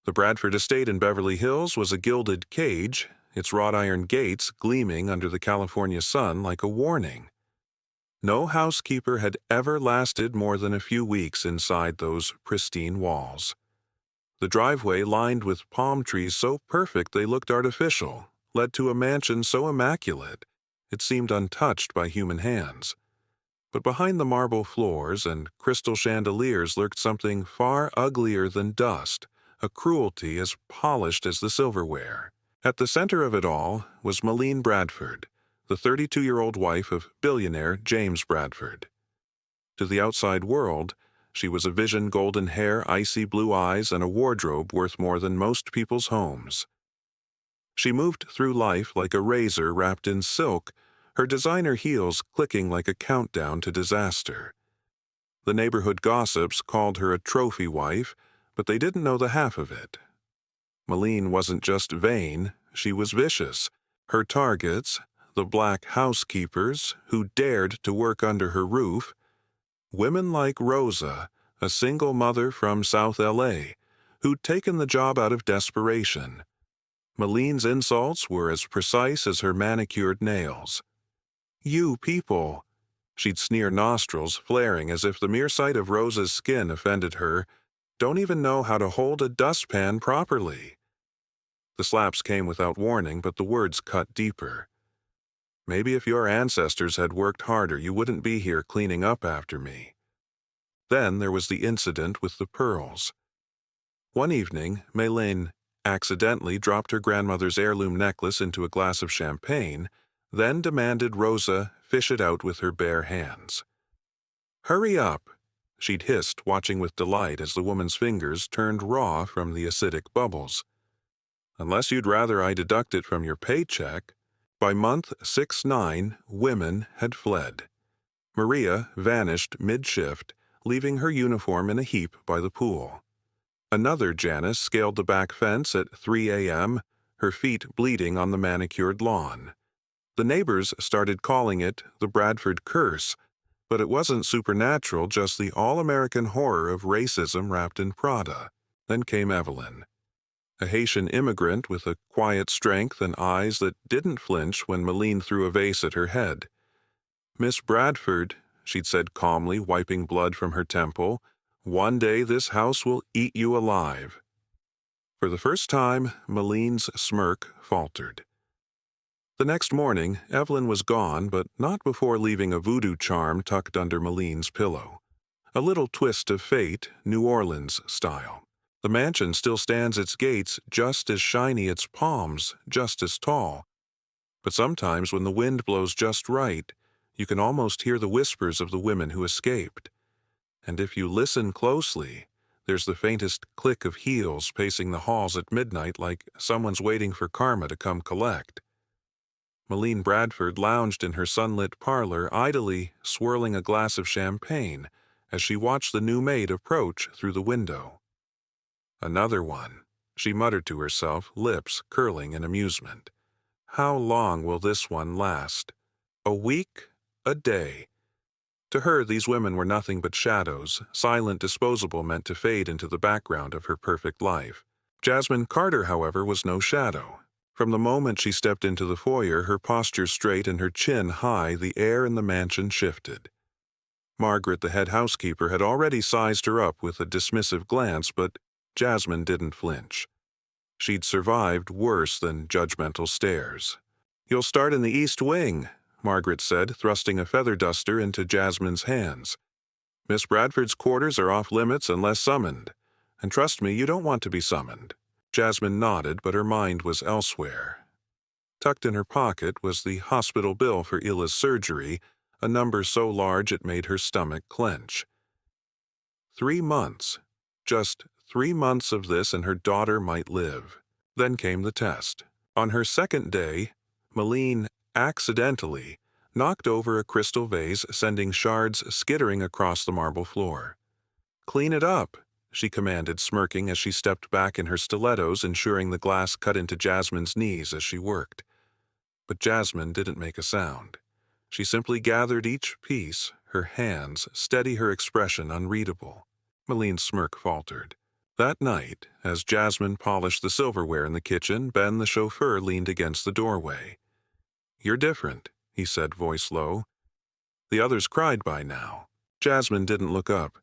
The Bradford estate in Beverly Hills was a gilded cage, its wrought iron gates gleaming under the California sun like a warning. No housekeeper had ever lasted more than a few weeks inside those pristine walls. The driveway, lined with palm trees so perfect they looked artificial, led to a mansion so immaculate it seemed untouched by human hands. But behind the marble floors and crystal chandeliers lurked something far uglier than dust, a cruelty as polished as the silverware. At the center of it all was Meline Bradford, the 32-year-old wife of billionaire James Bradford. To the outside world, she was a vision: golden hair, icy blue eyes, and a wardrobe worth more than most people's homes. She moved through life like a razor wrapped in silk, her designer heels clicking like a countdown to disaster. The neighborhood gossips called her a trophy wife, but they didn't know the half of it. Meline wasn't just vain, she was vicious. Her targets, the black housekeepers who dared to work under her roof, women like Rosa, a single mother from South LA, who'd taken the job out of desperation. Meline's insults were as precise as her manicured nails. "You people," she'd sneer, nostrils flaring as if the mere sight of Rosa's skin offended her, "don't even know how to hold a dustpan properly." The slaps came without warning, but the words cut deeper. "Maybe if your ancestors had worked harder, you wouldn't be here cleaning up after me." Then there was the incident with the pearls. One evening, Meline accidentally dropped her grandmother's heirloom necklace into a glass of champagne, then demanded Rosa fish it out with her bare hands. "Hurry up," she'd hissed, watching with delight as the woman's fingers turned raw from the acidic bubbles. "Unless you'd rather I deduct it from your paycheck." By month 6-9, women had fled. Maria vanished mid-shift, leaving her uniform in a heap by the pool. Another Janice scaled the back fence at 3 a.m., her feet bleeding on the manicured lawn. The neighbors started calling it the Bradford curse, but it wasn't supernatural, just the all-American horror of racism wrapped in Prada. Then came Evelyn, a Haitian immigrant with a quiet strength and eyes that didn't flinch when Meline threw a vase at her head. "Miss Bradford," she'd said calmly, wiping blood from her temple, "one day this house will eat you alive." For the first time, Meline's smirk faltered. The next morning, Evelyn was gone, but not before leaving a voodoo charm tucked under Meline's pillow. A little twist of fate, New Orleans style. The mansion still stands its gates, just as shiny, its palms just as tall. But sometimes when the wind blows just right, you can almost hear the whispers of the women who escaped. And if you listen closely, there's the faintest click of heels pacing the halls at midnight, like someone's waiting for karma to come collect. Meline Bradford lounged in her sunlit parlor, idly swirling a glass of champagne as she watched the new maid approach through the window. "Another one," she muttered to herself, lips curling in amusement. "How long will this one last? A week? A day?" To her, these women were nothing but shadows, silent, disposable, meant to fade into the background of her perfect life. Jasmine Carter, however, was no shadow. From the moment she stepped into the foyer, her posture straight and her chin high, the air in the mansion shifted. Margaret, the head housekeeper, had already sized her up with a dismissive glance, but Jasmine didn't flinch. She'd survived worse than judgmental stares. "You'll start in the East Wing," Margaret said, thrusting a feather duster into Jasmine's hands. "Miss Bradford's quarters are off limits unless summoned. And trust me, you don't want to be summoned." Jasmine nodded, but her mind was elsewhere. Tucked in her pocket was the hospital bill for Illa's surgery, a number so large it made her stomach clench. 3 months. Just 3 months of this and her daughter might live. Then came the test. On her second day, Meline accidentally knocked over a crystal vase, sending shards skittering across the marble floor. "Clean it up," she commanded, smirking as she stepped back in her stilettos, ensuring the glass cut into Jasmine's knees as she worked. But Jasmine didn't make a sound. She simply gathered each piece, her hands steady, her expression unreadable. Meline's smirk faltered. That night, as Jasmine polished the silverware in the kitchen, Ben, the chauffeur, leaned against the doorway. "You're different," he said, voice low. The others cried by now. Jasmine didn't look up.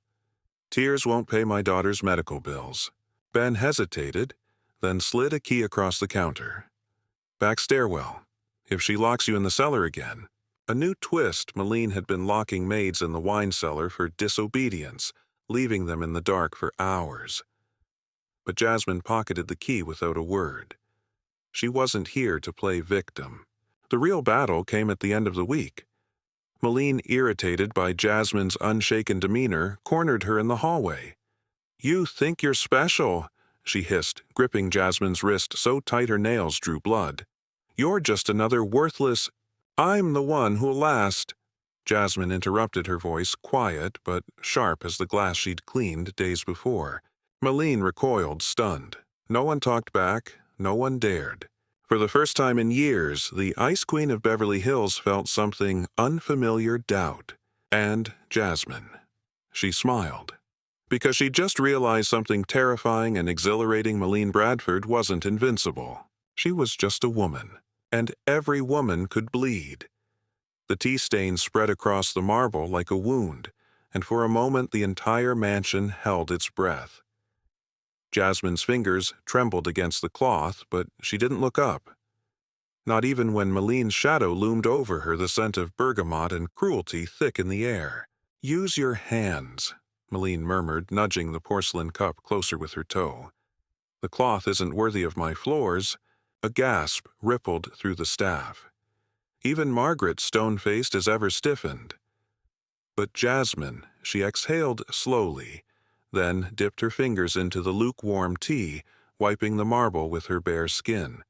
"Tears won't pay my daughter's medical bills." Ben hesitated, then slid a key across the counter. "Back stairwell. If she locks you in the cellar again." A new twist. Meline had been locking maids in the wine cellar for disobedience, leaving them in the dark for hours. But Jasmine pocketed the key without a word. She wasn't here to play victim. The real battle came at the end of the week. Meline, irritated by Jasmine's unshaken demeanor, cornered her in the hallway. "You think you're special," she hissed, gripping Jasmine's wrist so tight her nails drew blood. "You're just another worthless—" "I'm the one who'll last." Jasmine interrupted, her voice quiet but sharp as the glass she'd cleaned days before. Meline recoiled, stunned. No one talked back, no one dared. For the first time in years, the Ice Queen of Beverly Hills felt something unfamiliar doubt. And Jasmine. She smiled. Because she'd just realized something terrifying and exhilarating. Meline Bradford wasn't invincible. She was just a woman. And every woman could bleed. The tea stain spread across the marble like a wound, and for a moment the entire mansion held its breath. Jasmine's fingers trembled against the cloth, but she didn't look up. Not even when Meline's shadow loomed over her, the scent of bergamot and cruelty thick in the air. "Use your hands," Meline murmured, nudging the porcelain cup closer with her toe. "The cloth isn't worthy of my floors." A gasp rippled through the staff. Even Margaret, stone-faced as ever, stiffened. But Jasmine, she exhaled slowly, then dipped her fingers into the lukewarm tea, wiping the marble with her bare skin.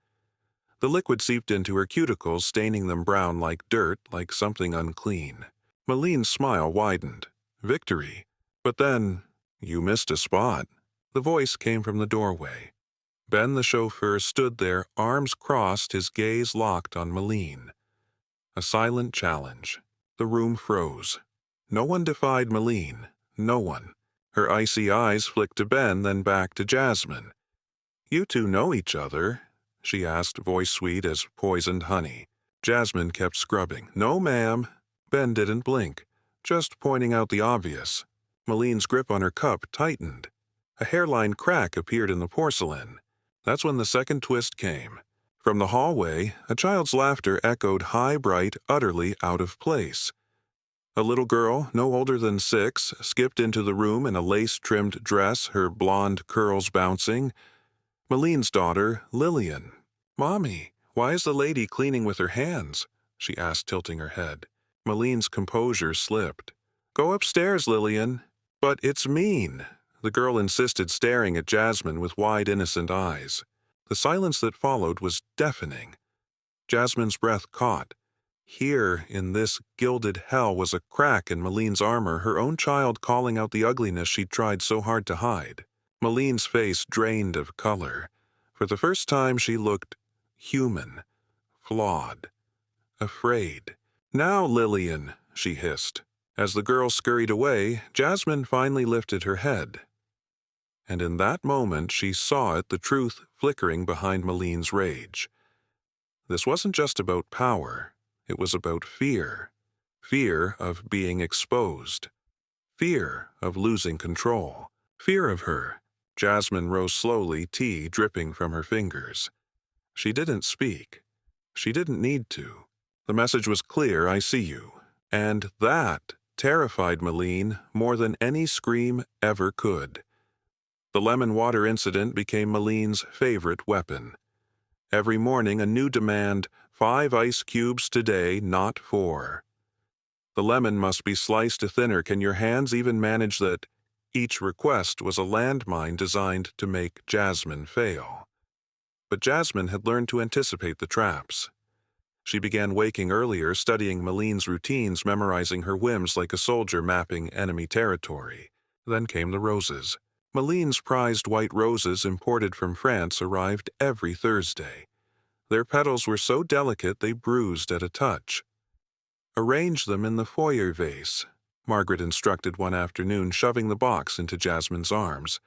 The liquid seeped into her cuticles, staining them brown like dirt, like something unclean. Meline's smile widened. Victory. But then, "You missed a spot." The voice came from the doorway. Ben, the chauffeur, stood there, arms crossed, his gaze locked on Meline. A silent challenge. The room froze. No one defied Meline. No one. Her icy eyes flicked to Ben, then back to Jasmine. "You two know each other?" she asked, voice sweet as poisoned honey. Jasmine kept scrubbing. "No, ma'am." Ben didn't blink, just pointing out the obvious. Meline's grip on her cup tightened. A hairline crack appeared in the porcelain. That's when the second twist came. From the hallway, a child's laughter echoed high, bright, utterly out of place. A little girl, no older than 6, skipped into the room in a lace-trimmed dress, her blonde curls bouncing. Meline's daughter, Lillian. "Mommy, why is the lady cleaning with her hands?" she asked, tilting her head. Meline's composure slipped. "Go upstairs, Lillian." "But it's mean," the girl insisted, staring at Jasmine with wide, innocent eyes. The silence that followed was deafening. Jasmine's breath caught. Here, in this gilded hell, was a crack in Meline's armor, her own child calling out the ugliness she'd tried so hard to hide. Meline's face drained of color. For the first time she looked human, flawed, afraid. "Now, Lillian," she hissed. As the girl scurried away, Jasmine finally lifted her head. And in that moment she saw it, the truth flickering behind Meline's rage. This wasn't just about power. It was about fear. Fear of being exposed. Fear of losing control. Fear of her. Jasmine rose slowly, tea dripping from her fingers. She didn't speak. She didn't need to. The message was clear: "I see you." And that terrified Meline more than any scream ever could. The lemon water incident became Meline's favorite weapon. Every morning a new demand: 5 ice cubes today, not 4. The lemon must be sliced to thinner. Can your hands even manage that? Each request was a landmine designed to make Jasmine fail. But Jasmine had learned to anticipate the traps. She began waking earlier, studying Meline's routines, memorizing her whims like a soldier mapping enemy territory. Then came the roses. Meline's prized white roses, imported from France, arrived every Thursday. Their petals were so delicate they bruised at a touch. "Arrange them in the foyer vase," Margaret instructed one afternoon, shoving the box into Jasmine's arms.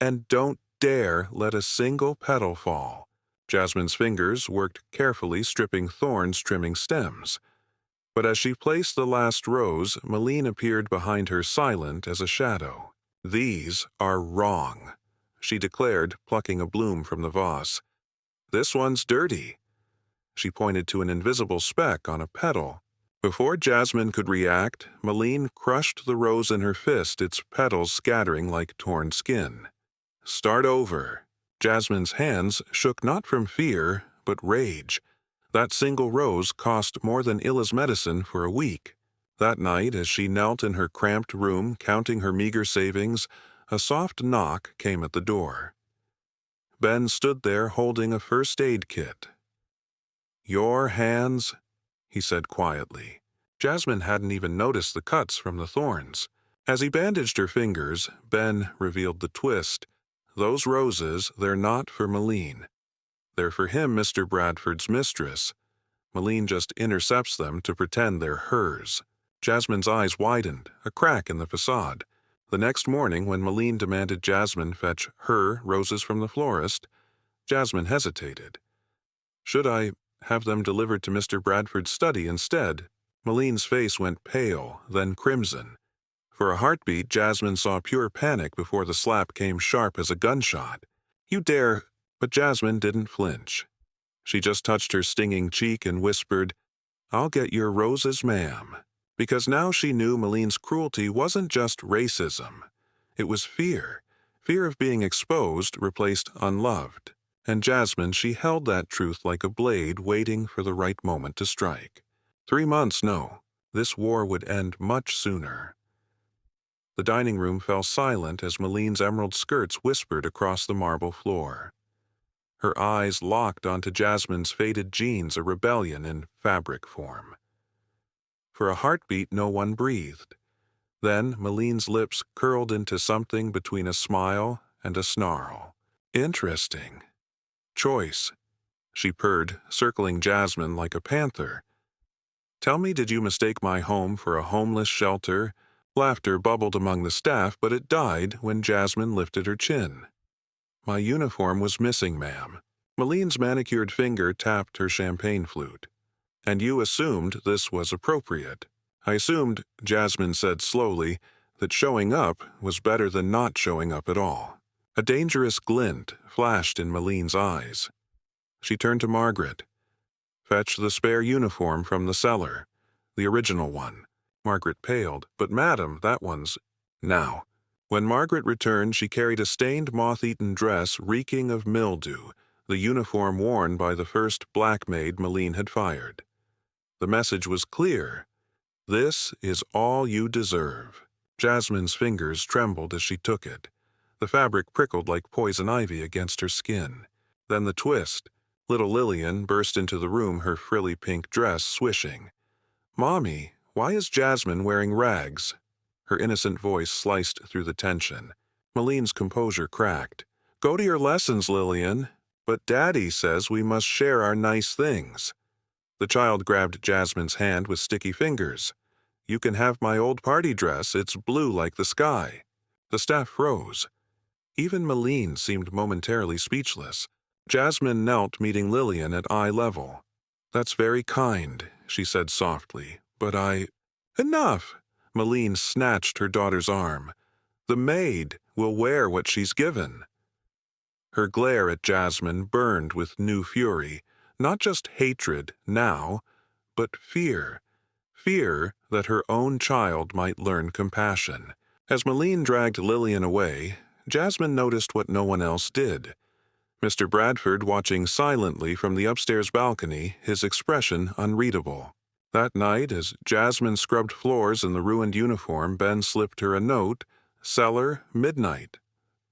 And don't dare let a single petal fall. Jasmine's fingers worked carefully, stripping thorns, trimming stems. But as she placed the last rose, Meline appeared behind her, silent as a shadow. "These are wrong," she declared, plucking a bloom from the vase. "This one's dirty." She pointed to an invisible speck on a petal. Before Jasmine could react, Meline crushed the rose in her fist, its petals scattering like torn skin. "Start over." Jasmine's hands shook not from fear, but rage. That single rose cost more than Illa's medicine for a week. That night, as she knelt in her cramped room, counting her meager savings, a soft knock came at the door. Ben stood there holding a first aid kit. "Your hands," he said quietly. Jasmine hadn't even noticed the cuts from the thorns. As he bandaged her fingers, Ben revealed the twist. "Those roses, they're not for Meline. They're for him, Mr. Bradford's mistress. Meline just intercepts them to pretend they're hers." Jasmine's eyes widened, a crack in the façade. The next morning, when Meline demanded Jasmine fetch her roses from the florist, Jasmine hesitated. "Should I have them delivered to Mr. Bradford's study instead?" Meline's face went pale, then crimson. For a heartbeat, Jasmine saw pure panic before the slap came sharp as a gunshot. "You dare—" But Jasmine didn't flinch. She just touched her stinging cheek and whispered, "I'll get your roses, ma'am." Because now she knew Meline's cruelty wasn't just racism. It was fear. Fear of being exposed replaced unloved. And Jasmine, she held that truth like a blade waiting for the right moment to strike. 3 months, no. This war would end much sooner. The dining room fell silent as Meline's emerald skirts whispered across the marble floor. Her eyes locked onto Jasmine's faded jeans, a rebellion in fabric form. For a heartbeat, no one breathed. Then Meline's lips curled into something between a smile and a snarl. "Interesting choice," she purred, circling Jasmine like a panther. "Tell me, did you mistake my home for a homeless shelter?" Laughter bubbled among the staff, but it died when Jasmine lifted her chin. "My uniform was missing, ma'am." Meline's manicured finger tapped her champagne flute. "And you assumed this was appropriate." "I assumed," Jasmine said slowly, "that showing up was better than not showing up at all." A dangerous glint flashed in Meline's eyes. She turned to Margaret. "Fetch the spare uniform from the cellar. The original one." Margaret paled. "But madam, that one's—" "Now." When Margaret returned, she carried a stained, moth-eaten dress reeking of mildew, the uniform worn by the first black maid Meline had fired. The message was clear. "This is all you deserve." Jasmine's fingers trembled as she took it. The fabric prickled like poison ivy against her skin. Then the twist. Little Lillian burst into the room, her frilly pink dress swishing. "Mommy, why is Jasmine wearing rags?" Her innocent voice sliced through the tension. Meline's composure cracked. "Go to your lessons, Lillian. But Daddy says we must share our nice things." The child grabbed Jasmine's hand with sticky fingers. "You can have my old party dress. It's blue like the sky." The staff froze. Even Meline seemed momentarily speechless. Jasmine knelt, meeting Lillian at eye level. "That's very kind," she said softly, "but I—" "Enough!" Meline snatched her daughter's arm. "The maid will wear what she's given." Her glare at Jasmine burned with new fury, not just hatred now, but fear. Fear that her own child might learn compassion. As Meline dragged Lillian away, Jasmine noticed what no one else did. Mr. Bradford watching silently from the upstairs balcony, his expression unreadable. That night, as Jasmine scrubbed floors in the ruined uniform, Ben slipped her a note, "Cellar, midnight.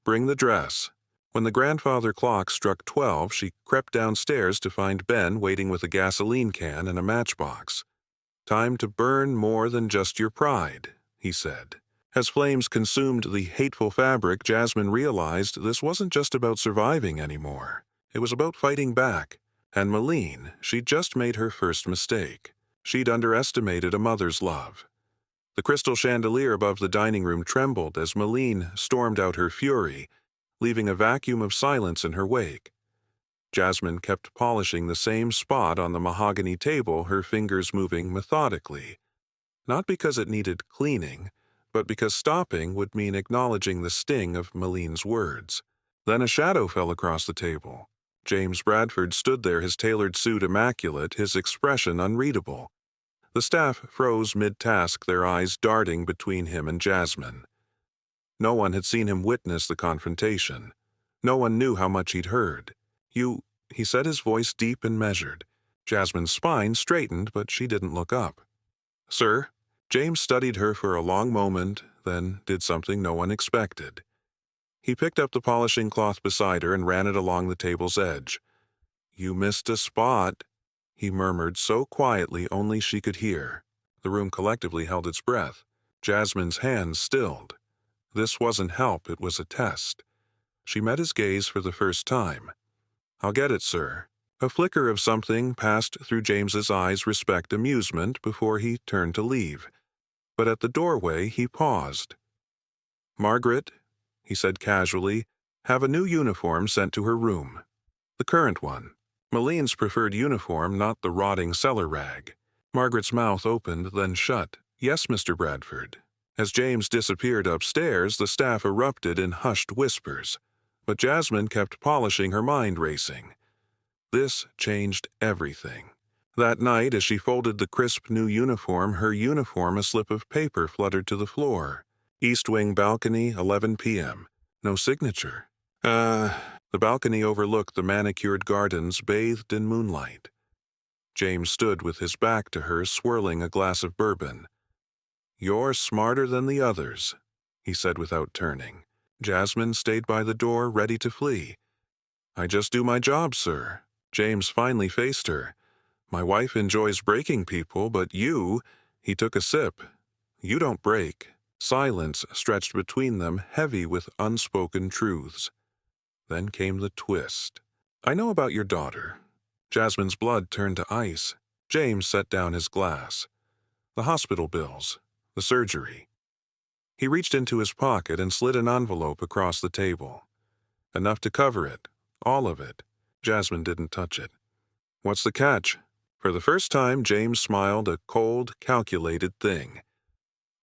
Bring the dress." When the grandfather clock struck 12, she crept downstairs to find Ben waiting with a gasoline can and a matchbox. "Time to burn more than just your pride," he said. As flames consumed the hateful fabric, Jasmine realized this wasn't just about surviving anymore. It was about fighting back. And Meline, she'd just made her first mistake. She'd underestimated a mother's love. The crystal chandelier above the dining room trembled as Meline stormed out her fury. leaving a vacuum of silence in her wake. Jasmine kept polishing the same spot on the mahogany table, her fingers moving methodically. Not because it needed cleaning, but because stopping would mean acknowledging the sting of Meline's words. Then a shadow fell across the table. James Bradford stood there, his tailored suit immaculate, his expression unreadable. The staff froze mid-task, their eyes darting between him and Jasmine. No one had seen him witness the confrontation. No one knew how much he'd heard. "You," he said, his voice deep and measured. Jasmine's spine straightened, but she didn't look up. "Sir?" James studied her for a long moment, then did something no one expected. He picked up the polishing cloth beside her and ran it along the table's edge. "You missed a spot," he murmured so quietly only she could hear. The room collectively held its breath. Jasmine's hands stilled. This wasn't help, it was a test. She met his gaze for the first time. "I'll get it, sir." A flicker of something passed through James's eyes, respect, amusement, before he turned to leave. But at the doorway he paused. "Margaret," he said casually, "have a new uniform sent to her room. The current one. Meline's preferred uniform, not the rotting cellar rag." Margaret's mouth opened, then shut. "Yes, Mr. Bradford." As James disappeared upstairs, the staff erupted in hushed whispers. But Jasmine kept polishing, her mind racing. This changed everything. That night, as she folded the crisp new uniform, her uniform, a slip of paper, fluttered to the floor. "East Wing balcony, 11 p.m. No signature." The balcony overlooked the manicured gardens, bathed in moonlight. James stood with his back to her, swirling a glass of bourbon. "You're smarter than the others," he said without turning. Jasmine stayed by the door, ready to flee. "I just do my job, sir." James finally faced her. "My wife enjoys breaking people, but you—" He took a sip. "You don't break." Silence stretched between them, heavy with unspoken truths. Then came the twist. "I know about your daughter." Jasmine's blood turned to ice. James set down his glass. "The hospital bills. The surgery." He reached into his pocket and slid an envelope across the table. "Enough to cover it. All of it." Jasmine didn't touch it. "What's the catch?" For the first time, James smiled, a cold, calculated thing.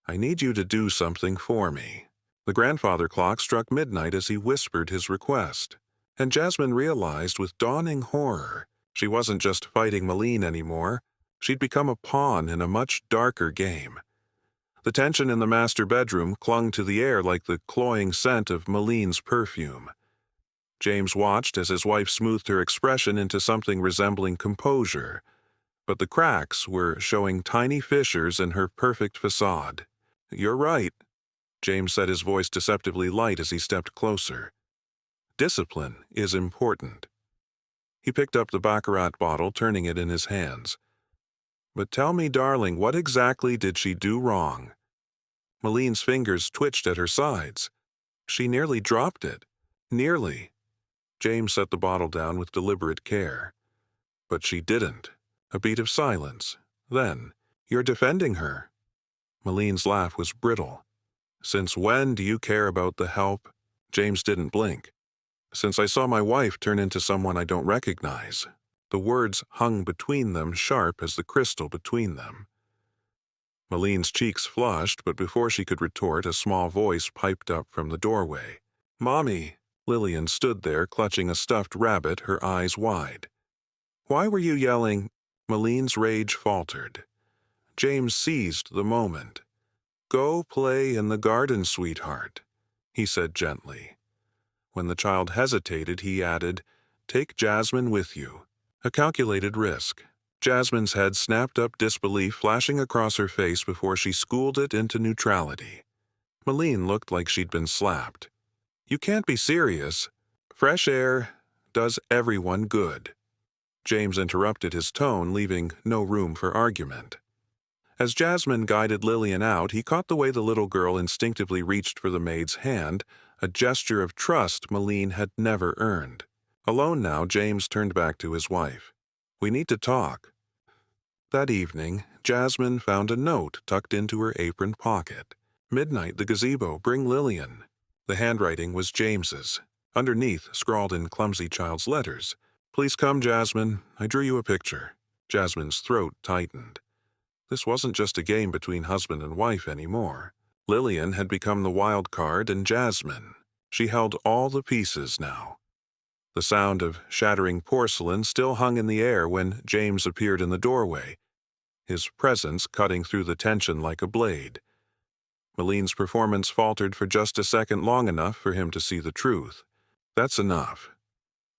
"I need you to do something for me." The grandfather clock struck midnight as he whispered his request. And Jasmine realized with dawning horror, she wasn't just fighting Meline anymore. She'd become a pawn in a much darker game. The tension in the master bedroom clung to the air like the cloying scent of Meline's perfume. James watched as his wife smoothed her expression into something resembling composure, but the cracks were showing tiny fissures in her perfect façade. "You're right," James said, his voice deceptively light as he stepped closer. "Discipline is important." He picked up the baccarat bottle, turning it in his hands. "But tell me, darling, what exactly did she do wrong?" Meline's fingers twitched at her sides. "She nearly dropped it." "Nearly." James set the bottle down with deliberate care. "But she didn't." A beat of silence. Then, "You're defending her." Meline's laugh was brittle. "Since when do you care about the help?" James didn't blink. "Since I saw my wife turn into someone I don't recognize." The words hung between them, sharp as the crystal between them. Meline's cheeks flushed, but before she could retort, a small voice piped up from the doorway. "Mommy." Lillian stood there, clutching a stuffed rabbit, her eyes wide. "Why were you yelling?" Meline's rage faltered. James seized the moment. "Go play in the garden, sweetheart," he said gently. When the child hesitated, he added, "Take Jasmine with you." A calculated risk. Jasmine's head snapped up, disbelief flashing across her face before she schooled it into neutrality. Meline looked like she'd been slapped. "You can't be serious. Fresh air does everyone good." James interrupted his tone, leaving no room for argument. As Jasmine guided Lillian out, he caught the way the little girl instinctively reached for the maid's hand, a gesture of trust Meline had never earned. Alone now, James turned back to his wife. "We need to talk." That evening, Jasmine found a note tucked into her apron pocket. "Midnight, the gazebo, bring Lillian." The handwriting was James's. Underneath, scrawled in clumsy child's letters, "Please come, Jasmine. I drew you a picture." Jasmine's throat tightened. This wasn't just a game between husband and wife anymore. Lillian had become the wild card and Jasmine. She held all the pieces now. The sound of shattering porcelain still hung in the air when James appeared in the doorway, his presence cutting through the tension like a blade. Meline's performance faltered for just a second, long enough for him to see the truth. "That's enough."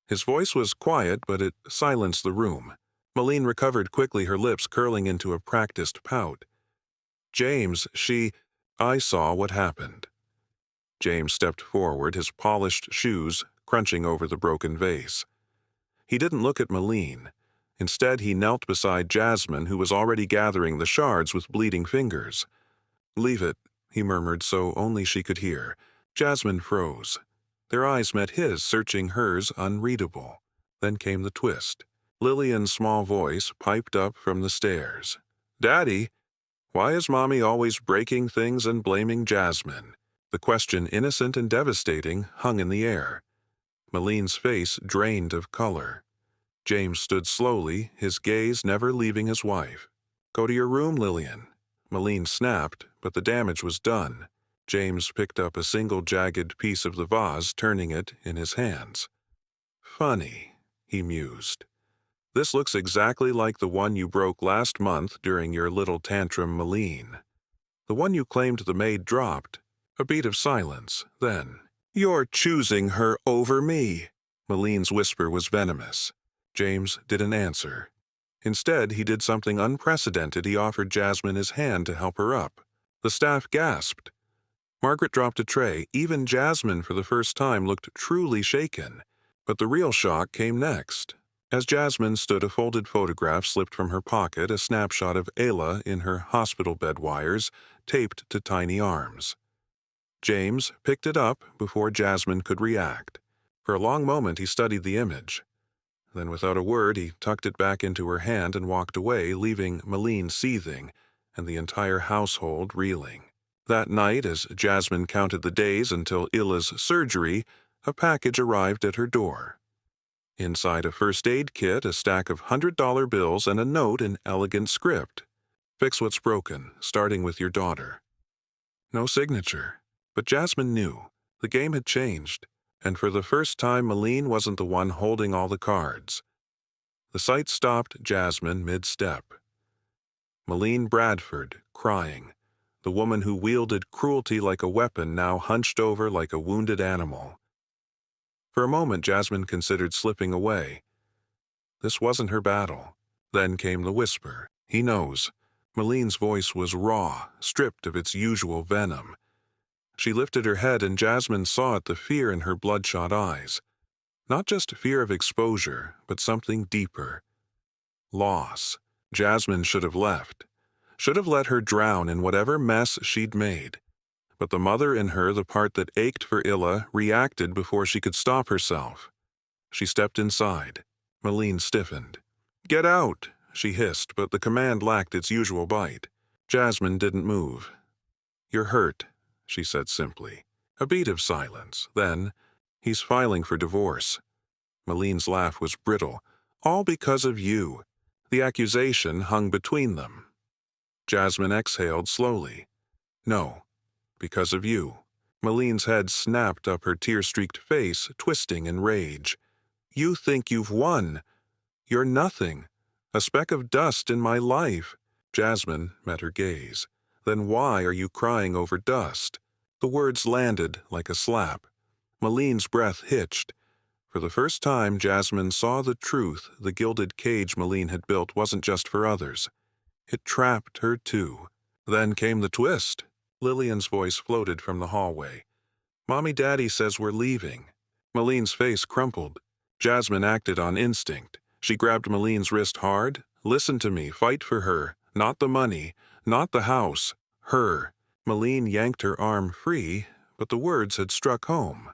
His voice was quiet, but it silenced the room. Meline recovered quickly, her lips curling into a practiced pout. "James, I saw what happened." James stepped forward, his polished shoes crunching over the broken vase. He didn't look at Meline. Instead, he knelt beside Jasmine, who was already gathering the shards with bleeding fingers. "Leave it," he murmured so only she could hear. Jasmine froze. Their eyes met his, searching hers unreadable. Then came the twist. Lillian's small voice piped up from the stairs. "Daddy, why is Mommy always breaking things and blaming Jasmine?" The question, innocent and devastating, hung in the air. Meline's face drained of color. James stood slowly, his gaze never leaving his wife. "Go to your room, Lillian." Meline snapped, but the damage was done. James picked up a single jagged piece of the vase, turning it in his hands. "Funny," he mused. "This looks exactly like the one you broke last month during your little tantrum, Meline. The one you claimed the maid dropped." A beat of silence, then, "You're choosing her over me." Meline's whisper was venomous. James didn't answer. Instead, he did something unprecedented. He offered Jasmine his hand to help her up. The staff gasped. Margaret dropped a tray. Even Jasmine, for the first time, looked truly shaken. But the real shock came next. As Jasmine stood, a folded photograph slipped from her pocket, a snapshot of Ayla in her hospital bed wires, taped to tiny arms. James picked it up before Jasmine could react. For a long moment he studied the image. Then without a word he tucked it back into her hand and walked away, leaving Meline seething and the entire household reeling. That night, as Jasmine counted the days until Illa's surgery, a package arrived at her door. Inside a first aid kit, a stack of $100 bills, and a note in elegant script. "Fix what's broken, starting with your daughter." No signature. But Jasmine knew. The game had changed, and for the first time Meline wasn't the one holding all the cards. The sight stopped Jasmine mid-step. Meline Bradford, crying. The woman who wielded cruelty like a weapon, now hunched over like a wounded animal. For a moment Jasmine considered slipping away. This wasn't her battle. Then came the whisper. "He knows." Meline's voice was raw, stripped of its usual venom. She lifted her head and Jasmine saw it, the fear in her bloodshot eyes. Not just fear of exposure, but something deeper. Loss. Jasmine should have left. Should have let her drown in whatever mess she'd made. But the mother in her, the part that ached for Illa, reacted before she could stop herself. She stepped inside. Meline stiffened. "Get out," she hissed, but the command lacked its usual bite. Jasmine didn't move. "You're hurt," she said simply. A beat of silence. Then, "He's filing for divorce." Meline's laugh was brittle. "All because of you." The accusation hung between them. Jasmine exhaled slowly. "No, because of you." Meline's head snapped up, her tear-streaked face twisting in rage. "You think you've won. You're nothing. A speck of dust in my life." Jasmine met her gaze. "Then why are you crying over dust?" The words landed like a slap. Meline's breath hitched. For the first time, Jasmine saw the truth. The gilded cage Meline had built wasn't just for others. It trapped her too. Then came the twist. Lillian's voice floated from the hallway. "Mommy, Daddy says we're leaving." Meline's face crumpled. Jasmine acted on instinct. She grabbed Meline's wrist hard. "Listen to me. Fight for her. Not the money. Not the house. Her." Meline yanked her arm free, but the words had struck home.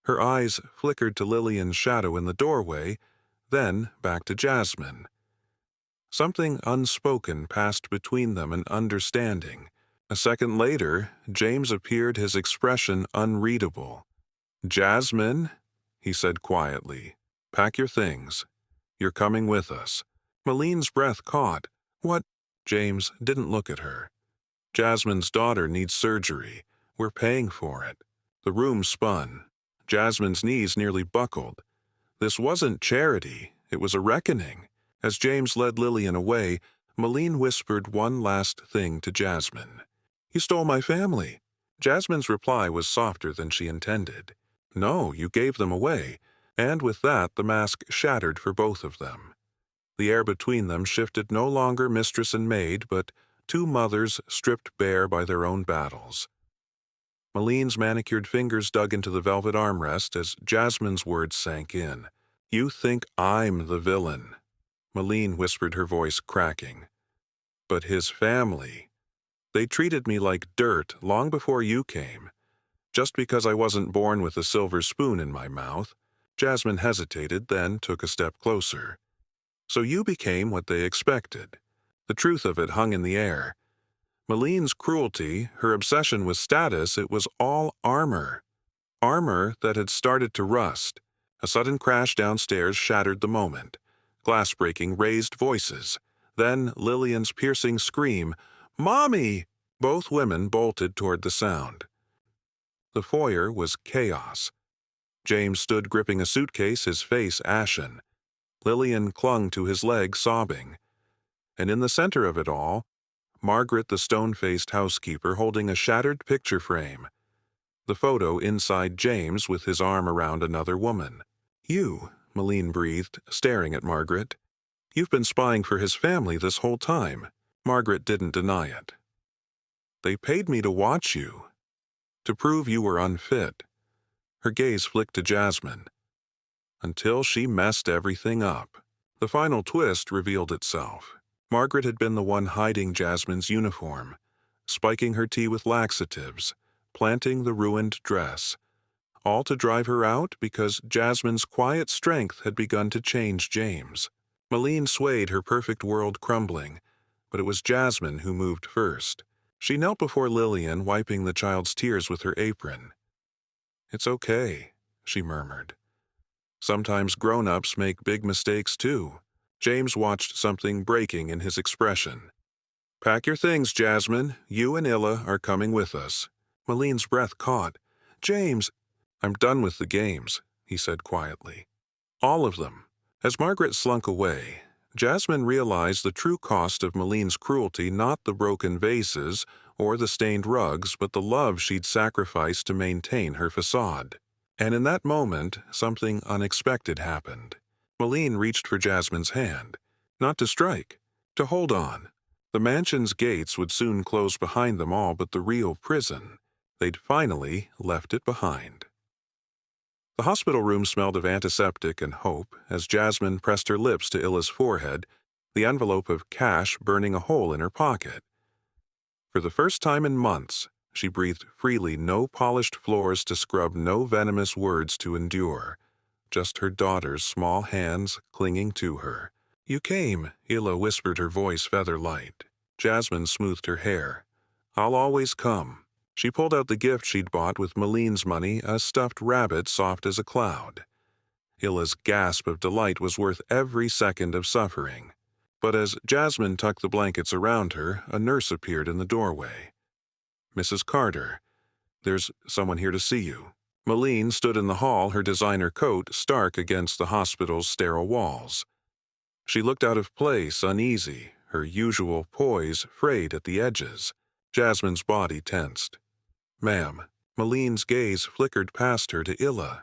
Her eyes flickered to Lillian's shadow in the doorway, then back to Jasmine. Something unspoken passed between them, an understanding. A second later, James appeared, his expression unreadable. "Jasmine?" he said quietly. Pack your things. You're coming with us. Meline's breath caught. What? James didn't look at her. Jasmine's daughter needs surgery. We're paying for it. The room spun. Jasmine's knees nearly buckled. This wasn't charity. It was a reckoning. As James led Lillian away, Meline whispered one last thing to Jasmine. You stole my family. Jasmine's reply was softer than she intended. No, you gave them away. And with that, the mask shattered for both of them. The air between them shifted no longer mistress and maid, but two mothers stripped bare by their own battles. Meline's manicured fingers dug into the velvet armrest as Jasmine's words sank in. You think I'm the villain, Meline whispered, her voice cracking. But his family. They treated me like dirt long before you came. Just because I wasn't born with a silver spoon in my mouth. Jasmine hesitated, then took a step closer. So you became what they expected. The truth of it hung in the air. Meline's cruelty, her obsession with status, it was all armor. Armor that had started to rust. A sudden crash downstairs shattered the moment. Glass breaking raised voices. Then Lillian's piercing scream, Mommy! Both women bolted toward the sound. The foyer was chaos. James stood gripping a suitcase, his face ashen. Lillian clung to his leg, sobbing. And in the center of it all, Margaret, the stone-faced housekeeper, holding a shattered picture frame. The photo inside James with his arm around another woman. You, Meline breathed, staring at Margaret. You've been spying for his family this whole time. Margaret didn't deny it. They paid me to watch you. To prove you were unfit. Her gaze flicked to Jasmine. Until she messed everything up. The final twist revealed itself. Margaret had been the one hiding Jasmine's uniform, spiking her tea with laxatives, planting the ruined dress, all to drive her out because Jasmine's quiet strength had begun to change James. Meline swayed, her perfect world crumbling, but it was Jasmine who moved first. She knelt before Lillian, wiping the child's tears with her apron. It's okay, she murmured. Sometimes grown-ups make big mistakes too. James watched something breaking in his expression. Pack your things, Jasmine. You and Illa are coming with us. Meline's breath caught. James, I'm done with the games, he said quietly. All of them. As Margaret slunk away, Jasmine realized the true cost of Meline's cruelty, not the broken vases or the stained rugs, but the love she'd sacrificed to maintain her façade. And in that moment, something unexpected happened. Meline reached for Jasmine's hand, not to strike, to hold on. The mansion's gates would soon close behind them all, but the real prison, they'd finally left it behind. The hospital room smelled of antiseptic and hope as Jasmine pressed her lips to Illa's forehead, the envelope of cash burning a hole in her pocket. For the first time in months, she breathed freely, no polished floors to scrub, no venomous words to endure. Just her daughter's small hands clinging to her. You came, Illa whispered, her voice feather light. Jasmine smoothed her hair. I'll always come. She pulled out the gift she'd bought with Meline's money, a stuffed rabbit soft as a cloud. Illa's gasp of delight was worth every second of suffering. But as Jasmine tucked the blankets around her, a nurse appeared in the doorway. Mrs. Carter, there's someone here to see you. Meline stood in the hall, her designer coat stark against the hospital's sterile walls. She looked out of place, uneasy, her usual poise frayed at the edges. Jasmine's body tensed. Ma'am, Meline's gaze flickered past her to Illa.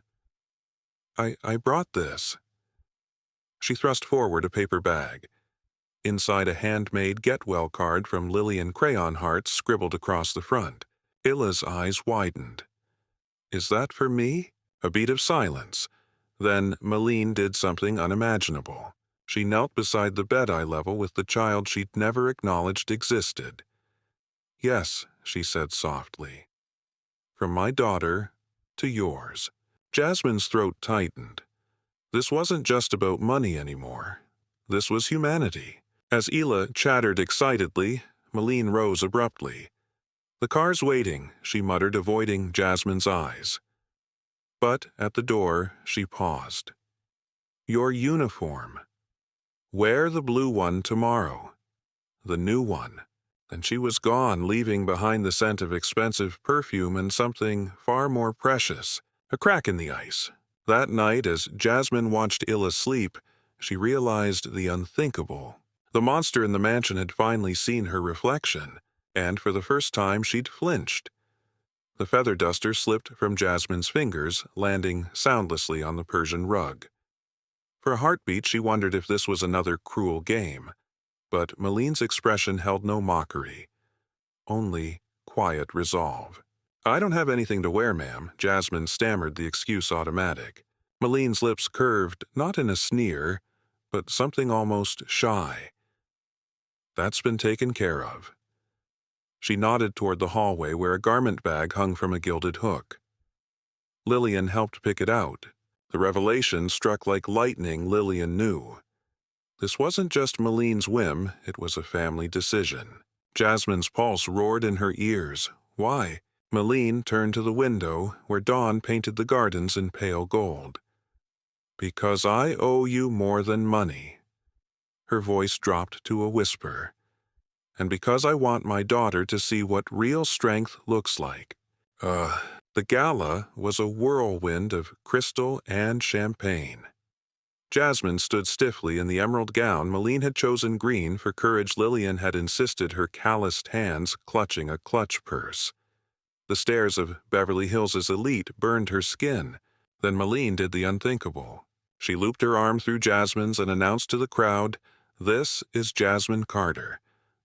I brought this. She thrust forward a paper bag. Inside, a handmade get-well card from Lillian crayon hearts scribbled across the front. Illa's eyes widened. Is that for me? A beat of silence. Then Meline did something unimaginable. She knelt beside the bed eye level with the child she'd never acknowledged existed. Yes, she said softly. From my daughter to yours. Jasmine's throat tightened. This wasn't just about money anymore. This was humanity. As Illa chattered excitedly, Meline rose abruptly. The car's waiting, she muttered, avoiding Jasmine's eyes. But at the door, she paused. Your uniform. Wear the blue one tomorrow. The new one. And she was gone, leaving behind the scent of expensive perfume and something far more precious, a crack in the ice. That night, as Jasmine watched Illa sleep, she realized the unthinkable. The monster in the mansion had finally seen her reflection, and for the first time she'd flinched. The feather duster slipped from Jasmine's fingers, landing soundlessly on the Persian rug. For a heartbeat, she wondered if this was another cruel game. But Meline's expression held no mockery, only quiet resolve. I don't have anything to wear, ma'am. Jasmine stammered, the excuse automatic. Meline's lips curved, not in a sneer, but something almost shy. That's been taken care of. She nodded toward the hallway where a garment bag hung from a gilded hook. Lillian helped pick it out. The revelation struck like lightning. Lillian knew. This wasn't just Meline's whim, it was a family decision. Jasmine's pulse roared in her ears. Why? Meline turned to the window, where dawn painted the gardens in pale gold. Because I owe you more than money. Her voice dropped to a whisper. And because I want my daughter to see what real strength looks like. The gala was a whirlwind of crystal and champagne. Jasmine stood stiffly in the emerald gown. Meline had chosen green for courage. Lillian had insisted, her calloused hands clutching a clutch purse. The stares of Beverly Hills' elite burned her skin. Then Meline did the unthinkable. She looped her arm through Jasmine's and announced to the crowd, "This is Jasmine Carter,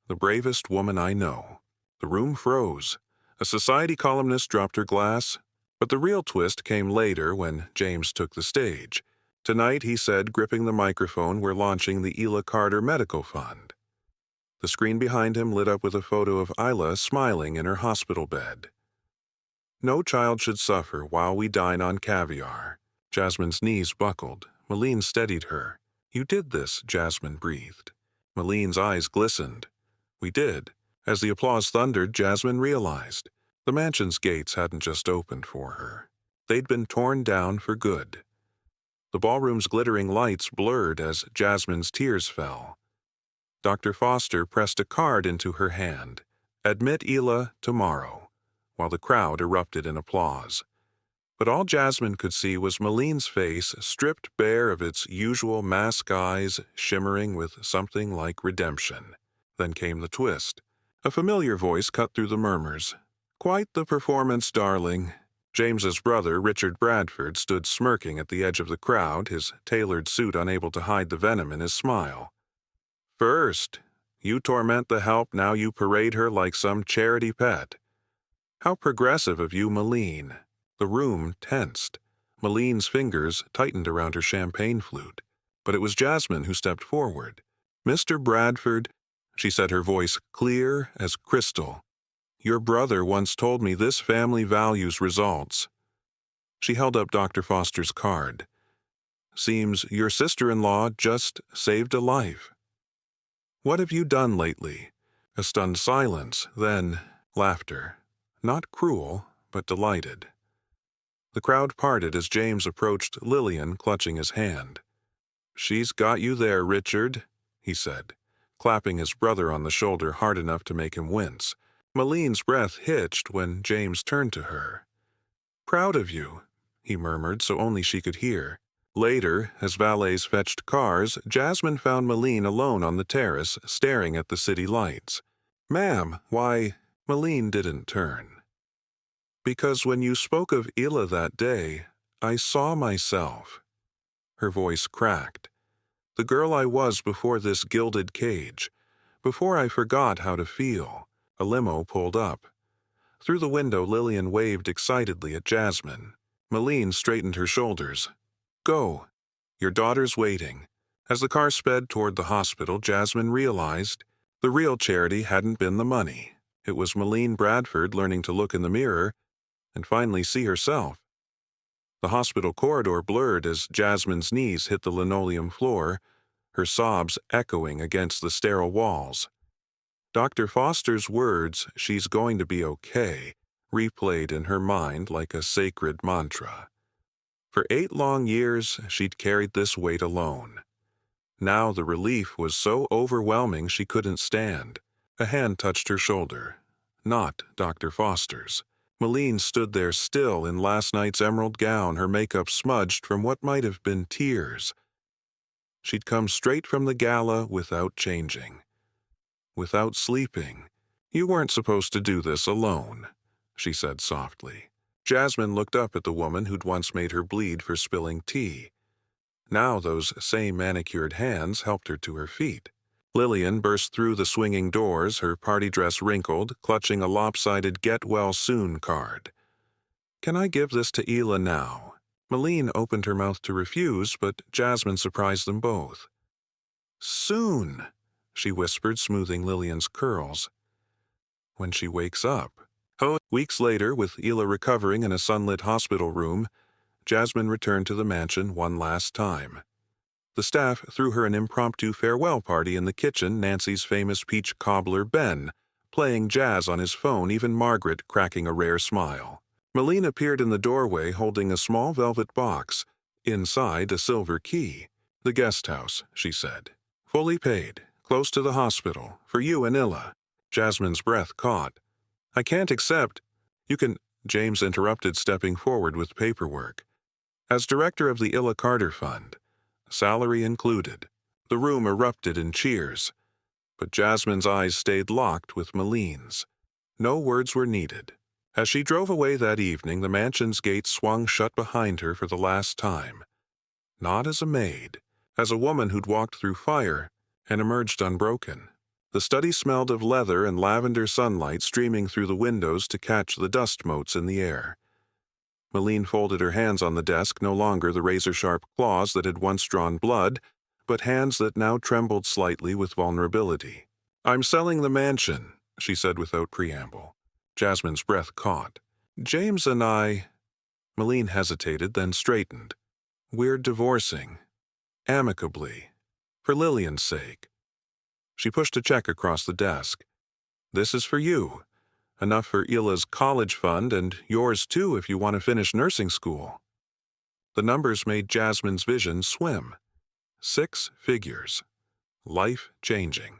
the bravest woman I know." The room froze. A society columnist dropped her glass. But the real twist came later when James took the stage. Tonight, he said, gripping the microphone, we're launching the Illa Carter Medical Fund. The screen behind him lit up with a photo of Illa smiling in her hospital bed. No child should suffer while we dine on caviar. Jasmine's knees buckled. Meline steadied her. You did this, Jasmine breathed. Meline's eyes glistened. We did. As the applause thundered, Jasmine realized. The mansion's gates hadn't just opened for her. They'd been torn down for good. The ballroom's glittering lights blurred as Jasmine's tears fell. Dr. Foster pressed a card into her hand. Admit Illa tomorrow, while the crowd erupted in applause. But all Jasmine could see was Meline's face, stripped bare of its usual mask eyes, shimmering with something like redemption. Then came the twist. A familiar voice cut through the murmurs. Quite the performance, darling. James's brother, Richard Bradford, stood smirking at the edge of the crowd, his tailored suit unable to hide the venom in his smile. First, you torment the help, now you parade her like some charity pet. How progressive of you, Meline. The room tensed. Meline's fingers tightened around her champagne flute. But it was Jasmine who stepped forward. Mr. Bradford, she said, her voice clear as crystal. Your brother once told me this family values results. She held up Dr. Foster's card. Seems your sister-in-law just saved a life. What have you done lately? A stunned silence, then laughter. Not cruel, but delighted. The crowd parted as James approached Lillian, clutching his hand. She's got you there, Richard, he said, clapping his brother on the shoulder hard enough to make him wince. Meline's breath hitched when James turned to her. Proud of you, he murmured so only she could hear. Later, as valets fetched cars, Jasmine found Meline alone on the terrace, staring at the city lights. Ma'am, why? Meline didn't turn. Because when you spoke of Illa that day, I saw myself. Her voice cracked. The girl I was before this gilded cage, before I forgot how to feel. A limo pulled up. Through the window, Lillian waved excitedly at Jasmine. Meline straightened her shoulders. Go. Your daughter's waiting. As the car sped toward the hospital, Jasmine realized the real charity hadn't been the money. It was Meline Bradford learning to look in the mirror and finally see herself. The hospital corridor blurred as Jasmine's knees hit the linoleum floor, her sobs echoing against the sterile walls. Dr. Foster's words, "She's going to be okay," replayed in her mind like a sacred mantra. For 8 long years, she'd carried this weight alone. Now the relief was so overwhelming she couldn't stand. A hand touched her shoulder. Not Dr. Foster's. Meline stood there still in last night's emerald gown, her makeup smudged from what might have been tears. She'd come straight from the gala without changing. Without sleeping. "You weren't supposed to do this alone," she said softly. Jasmine looked up at the woman who'd once made her bleed for spilling tea. Now those same manicured hands helped her to her feet. Lillian burst through the swinging doors, her party dress wrinkled, clutching a lopsided get-well-soon card. "Can I give this to Ela now?" Meline opened her mouth to refuse, but Jasmine surprised them both. "Soon," she whispered, smoothing Lillian's curls. "When she wakes up." Weeks later, with Ela recovering in a sunlit hospital room, Jasmine returned to the mansion one last time. The staff threw her an impromptu farewell party in the kitchen, Nancy's famous peach cobbler Ben, playing jazz on his phone, even Margaret cracking a rare smile. Meline appeared in the doorway holding a small velvet box, inside a silver key. "The guest house," she said. "Fully paid, close to the hospital, for you and Ila." Jasmine's breath caught. "I can't accept." "You can," James interrupted, stepping forward with paperwork. "As director of the Ila Carter Fund, salary included." The room erupted in cheers, but Jasmine's eyes stayed locked with Meline's. No words were needed. As she drove away that evening, the mansion's gate swung shut behind her for the last time. Not as a maid, as a woman who'd walked through fire and emerged unbroken. The study smelled of leather and lavender sunlight streaming through the windows to catch the dust motes in the air. Meline folded her hands on the desk, no longer the razor-sharp claws that had once drawn blood, but hands that now trembled slightly with vulnerability. "I'm selling the mansion," she said without preamble. Jasmine's breath caught. "James and I—" Meline hesitated, then straightened. "We're divorcing. Amicably. For Lillian's sake." She pushed a check across the desk. "This is for you. Enough for Ila's college fund, and yours too if you want to finish nursing school." The numbers made Jasmine's vision swim. 6 figures. Life-changing.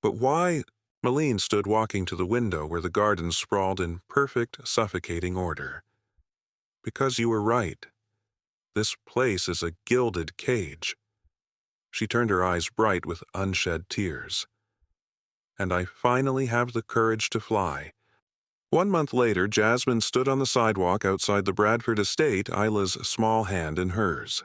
But why? Meline stood walking to the window where the gardens sprawled in perfect, suffocating order. "Because you were right. This place is a gilded cage." She turned her eyes bright with unshed tears. "And I finally have the courage to fly." 1 month later, Jasmine stood on the sidewalk outside the Bradford estate, Ila's small hand in hers.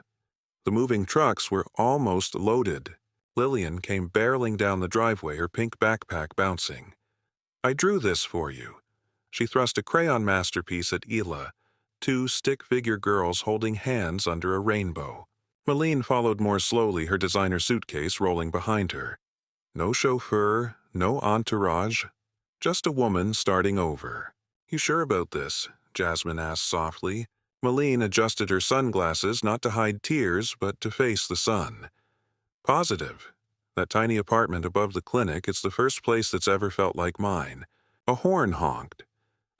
The moving trucks were almost loaded. Lillian came barreling down the driveway, her pink backpack bouncing. "I drew this for you." She thrust a crayon masterpiece at Ila, 2 stick-figure girls holding hands under a rainbow. Meline followed more slowly, her designer suitcase rolling behind her. No chauffeur, no entourage, just a woman starting over. "You sure about this?" Jasmine asked softly. Meline adjusted her sunglasses, not to hide tears, but to face the sun. "Positive. That tiny apartment above the clinic, it's the first place that's ever felt like mine." A horn honked.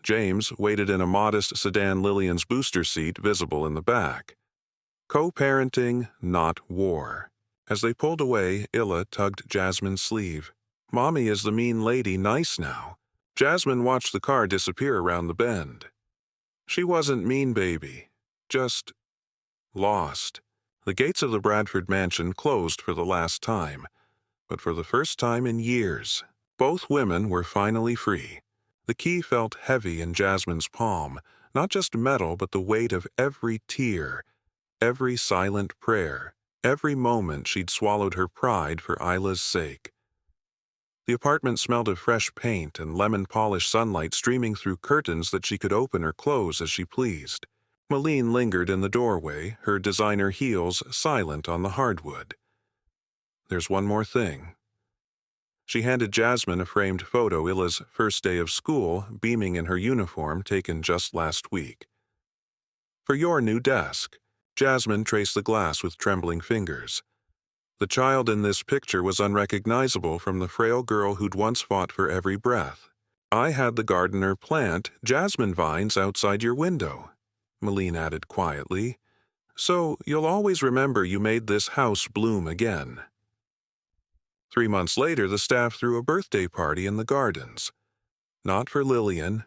James waited in a modest sedan, Lillian's booster seat visible in the back. Co-parenting, not war. As they pulled away, Ila tugged Jasmine's sleeve. "Mommy is the mean lady nice now." Jasmine watched the car disappear around the bend. "She wasn't mean, baby. Just lost." The gates of the Bradford mansion closed for the last time, but for the first time in years, both women were finally free. The key felt heavy in Jasmine's palm, not just metal, but the weight of every tear, every silent prayer, every moment she'd swallowed her pride for Ila's sake. The apartment smelled of fresh paint and lemon-polished sunlight streaming through curtains that she could open or close as she pleased. Meline lingered in the doorway, her designer heels silent on the hardwood. "There's one more thing." She handed Jasmine a framed photo, Ila's first day of school, beaming in her uniform taken just last week. "For your new desk." Jasmine traced the glass with trembling fingers. The child in this picture was unrecognizable from the frail girl who'd once fought for every breath. "I had the gardener plant jasmine vines outside your window," Meline added quietly. So you'll always remember you made this house bloom again. 3 months later, the staff threw a birthday party in the gardens. Not for Lillian,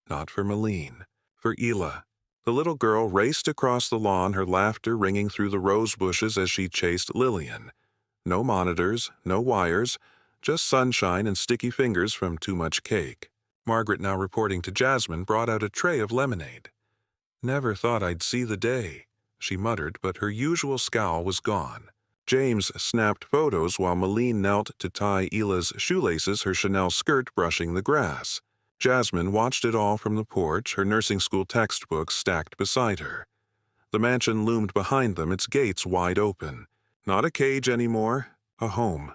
not for Meline, for Ela. The little girl raced across the lawn, her laughter ringing through the rose bushes as she chased Lillian. No monitors, no wires, just sunshine and sticky fingers from too much cake. Margaret, now reporting to Jasmine, brought out a tray of lemonade. "Never thought I'd see the day," she muttered, but her usual scowl was gone. James snapped photos while Meline knelt to tie Ela's shoelaces, her Chanel skirt brushing the grass. Jasmine watched it all from the porch, her nursing school textbooks stacked beside her. The mansion loomed behind them, its gates wide open. Not a cage anymore, a home.